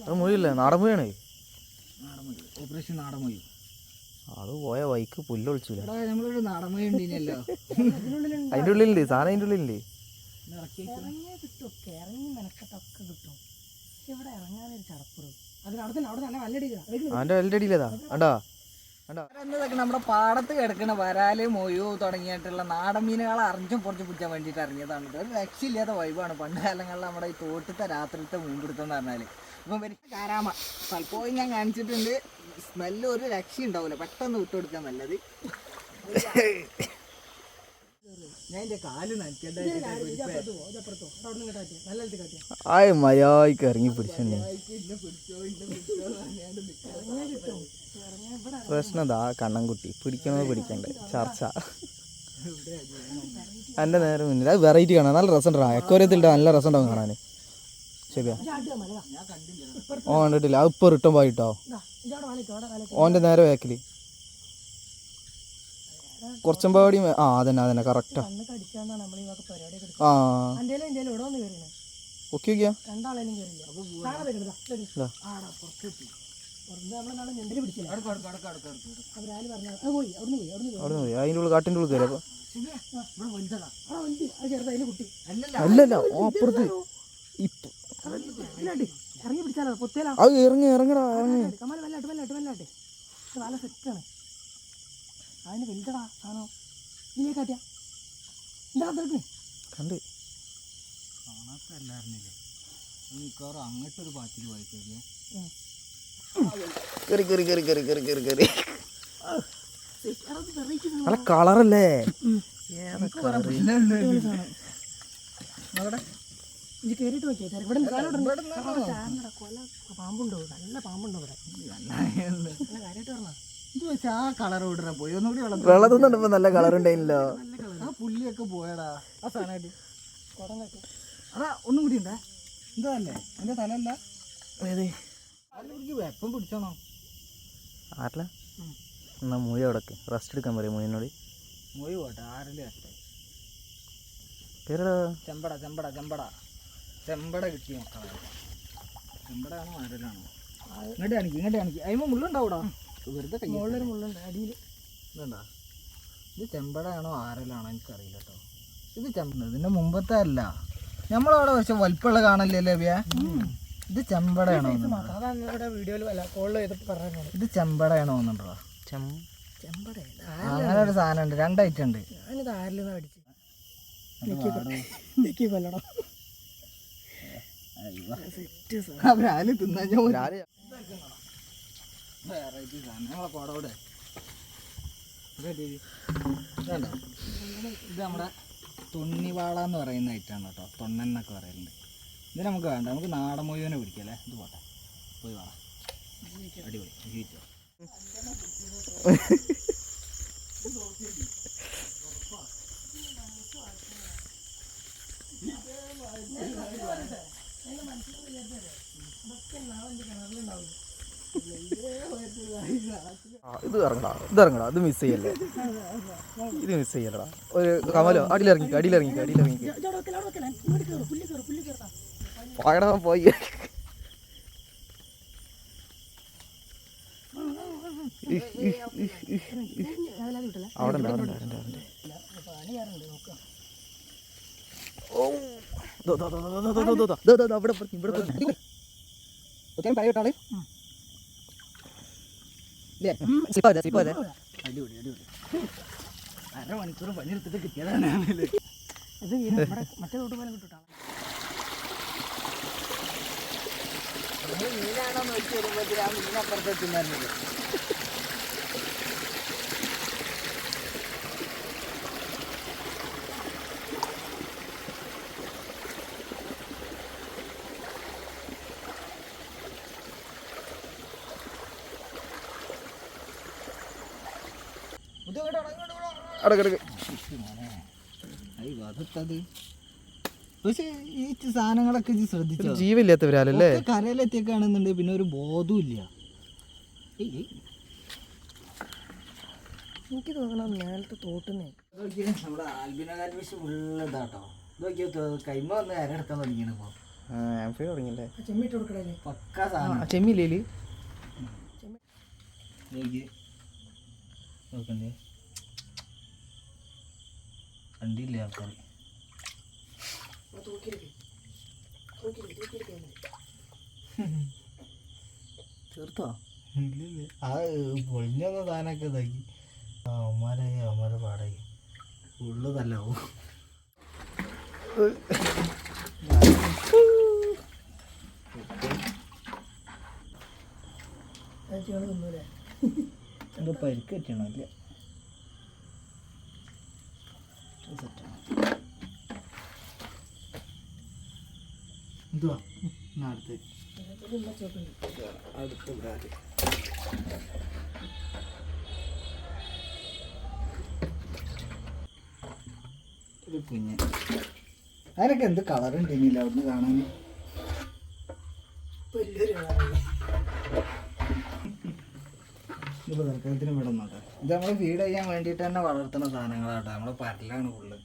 അത് മൊഴിയില്ലേ? നാടൻ മൊഴിയാണ്. ഓപ്പറേഷൻ നാടൻ മൊഴി. അത് പോയ വൈക്ക് പുല്ലൊളിച്ചില്ല. നമ്മളൊരു നാടൻ മൊഴി ഉണ്ടല്ലോ. അതിൻ്റെ ഉള്ളിലുണ്ട് സാധനം, അതിൻ്റെ ഉള്ളിലുണ്ട്. അവൻ്റെ വലുടെ അടിയിലേതാ കണ്ടാ കണ്ടാ. നമ്മുടെ പാടത്ത് കിടക്കുന്ന വരാല് മൊയ്യോ തുടങ്ങിയിട്ടുള്ള നാടൻ മീനുകളെ അറിഞ്ഞും കുറച്ച് പിടിച്ചാൻ വേണ്ടിയിട്ട് ഇറങ്ങിയതാണ്. ഒരു രക്ഷയില്ലാത്ത വൈബാണ്. പണ്ട് കാലങ്ങളിൽ നമ്മുടെ ഈ തോട്ടത്തെ രാത്രിത്തെ മീൻപിടുത്തം എന്ന് പറഞ്ഞാൽ ഇപ്പം വരിക കാരാമ പലപ്പോഴും ഞാൻ കാണിച്ചിട്ടുണ്ട്. സ്മെല്ല് ഒരു രക്ഷ ഉണ്ടാവില്ല, പെട്ടെന്ന് വിട്ടുകൊടുക്കാൻ നല്ലത്. ഞാൻ എൻ്റെ കാല് ആയ മര്യാദക്ക് ഇറങ്ങി പിടിച്ചേ. പ്രശ്നം എന്താ കണ്ണൻകുട്ടി പിടിക്കണോ പിടിക്കണ്ടേ ചർച്ച. എൻ്റെ നേരെ മുന്നിൽ അത് വെറൈറ്റി കാണാൻ നല്ല രസമുണ്ടാ. എക്കോരത്തിലിട്ട് നല്ല രസമുണ്ടാവും കാണാൻ. ശരിയാ, ഓൻ കണ്ടിട്ടില്ല. അത് ഇപ്പോൾ റിട്ടേൺ പോയിട്ടോ. ഓൻ്റെ നേരെ വേക്കില് കുറച്ചുംപാടി. ആ അതന്നെ അതന്നെ കറക്റ്റാ. ആ ഓക്കെ ഓക്കെയാ. അവിടെ പോയി അതിൻ്റെ ഉള്ളിൽ കാട്ടിൻ്റെ ഉള്ളിൽ കയറി. അല്ലല്ല അപ്പുറത്ത് ഇപ്പൊ അത് ഇറങ്ങി ഇറങ്ങടാ ഇറങ്ങി. അതിന് വലുതടാ സാധനം. ഇതിനെ കാട്ടിയാ കണ്ട് അങ്ങോട്ടൊരു പാച്ചിൽ പോയിക്കോട്ടെ. കയറി കയറി കയറി കയറി കയറി കയറി കയറി. നല്ല കളറല്ലേ? കയറിയിട്ട് നോക്കിയാ ഇവിടെ പാമ്പുണ്ടോ? നല്ല പാമ്പുണ്ടോ ഇവിടെ? നല്ല കാര്യമായിട്ട് പറഞ്ഞാ ആ കളർ വിടറ പോയി ഒന്നുകൂടി വെള്ളത്തിൽ നിന്നപ്പോ നല്ല കളർ ഉണ്ടായില്ലോ. ആ പുള്ളിയൊക്കെ പോയടാ. ആ സാധനമായിട്ട് അതാ ഒന്നും കൂടി ഉണ്ടേ. എന്താ അല്ലേ എൻ്റെ തലല്ല വെപ്പം പിടിച്ചോണോ? ആരല്ല എന്നാ മൂഴി അവിടൊക്കെ റെസ്റ്റ് എടുക്കാൻ പറയും മൂഴിനോട്. മൂഴി പോട്ടെ ആരല്ലേ കഷ്ടം. പേരടാ ചെമ്പട ചെമ്പട ചെമ്പട ചെമ്പട കിട്ടി മക്കളെ. ചെമ്പടാണോ ആരലാണോ? ഇങ്ങോട്ട് കാണിക്കും ഇങ്ങോട്ട് കാണിക്കും. അതിന് മുള്ളുണ്ടാവൂടാ. വെറുതെ മുകളിലൊരു മുള്ളുണ്ട് അടിയിൽ. ഇതുണ്ടാ? ഇത് ചെമ്പടയാണോ ആരലാണോ എനിക്കറിയില്ല കേട്ടോ. ഇത് ചെമ്പ ഇതിൻ്റെ മുമ്പത്തെ അല്ല. നമ്മളവിടെ പക്ഷെ വലിപ്പമുള്ള കാണല്ലേ വ്യ. ഇത് ചെമ്പടയാണോ? ഇത് ചെമ്പടയാണോ എന്നുണ്ടോ? അങ്ങനെ ഒരു സാധനം ഉണ്ട്. രണ്ടായിട്ട് ഉണ്ട്. ഇത് നമ്മുടെ തൊണ്ണിവാള എന്ന് പറയുന്ന ഐറ്റാണ് കേട്ടോ. തൊണ്ണൻ എന്നൊക്കെ പറയുന്നുണ്ട്. ഇത് നമുക്ക് വേണ്ട, നമുക്ക് നാടൻ മൊയ്യനെ പിടിക്കല്ലേ. ഇത് പോട്ടെ, പോയി വാള അടിപൊളി ജീവിച്ചോ. ഇത് ഇറങ്ങടാ ഇത് ഇറങ്ങടാ. ഇത് മിസ് ചെയ്യല്ലേ, ഇത് മിസ് ചെയ്യല്ലടാ. ഒരു കമലോ അടിയിലിറങ്ങിക്ക അടിയിലിറങ്ങിക്ക അടിയിലിറങ്ങിക്ക. പായടാ പോയി. അവിടെ ഉണ്ട് അവിടെ ഉണ്ട് അവിടെ ഉണ്ട്. ഓ ഇവിടെ ഇവിടെ പറയോട്ടാള്. അടിപൊളി അടിപൊളി. അരമണിക്കൂർ പണിയെടുത്തിട്ട് കിട്ടിയതാണ്. മറ്റേ തൊട്ട് പോലെ കിട്ടാണ്. മീനാണോ നോക്കി വരുമ്പോഴത്തേക്ക് ആ മീനപ്പുറത്ത് എത്തുന്നായിരുന്നില്ല. പക്ഷെ ഈ സാധനങ്ങളൊക്കെ ശ്രദ്ധിച്ചോ? ജീവല്ലാത്തവരല്ലേ കരയിലെത്തിയൊക്കെയാണെന്നുണ്ടെങ്കിൽ പിന്നെ ഒരു ബോധവും ഇല്ല. എനിക്ക് തോന്നണം നേരത്തെ തോട്ടുന്നേ. നമ്മുടെ ആൽബിനോ കാറ്റ് ഫിഷ് ഫുള്ള് ഇതാട്ടോ. ഇതൊക്കെ കൈമ വന്ന് കരയെടുക്കാൻ തുടങ്ങിയാണ് ഇപ്പോൾ. ആംഫിബിയ തുടങ്ങിയല്ലേ? ചെമ്മിട്ട് കൊടുക്കണേ. പക്കാ സാധനം. ചെമ്മില്ലേല് നോക്കണ്ടേ, കണ്ടില്ല ആൾക്കാർ. തീർത്തോ? ഇല്ല ആ പൊളിഞ്ഞൊന്ന സാധനമൊക്കെ ഇതാക്കി അവന്മാരെ പാടായി ഉള്ളതല്ലാവും. എന്തോ പരിക്ക് പറ്റണോ? ഇല്ല എന്തുവാ അടുത്ത് അടുത്ത ബ്രാൻഡ് ഒരു കുഞ്ഞ്. അതിനൊക്കെ എന്ത് കളർ ഉണ്ടെന്നില്ല അവിടുന്ന് കാണാൻ. ഇതിപ്പോൾ തൽക്കാലത്തിന് ഇവിടെ നോട്ടെ. ഇത് നമ്മൾ ഫീഡ് ചെയ്യാൻ വേണ്ടിയിട്ട് തന്നെ വളർത്തുന്ന സാധനങ്ങളാട്ടോ. നമ്മളെ പരലാണ് ഫുള്ള്.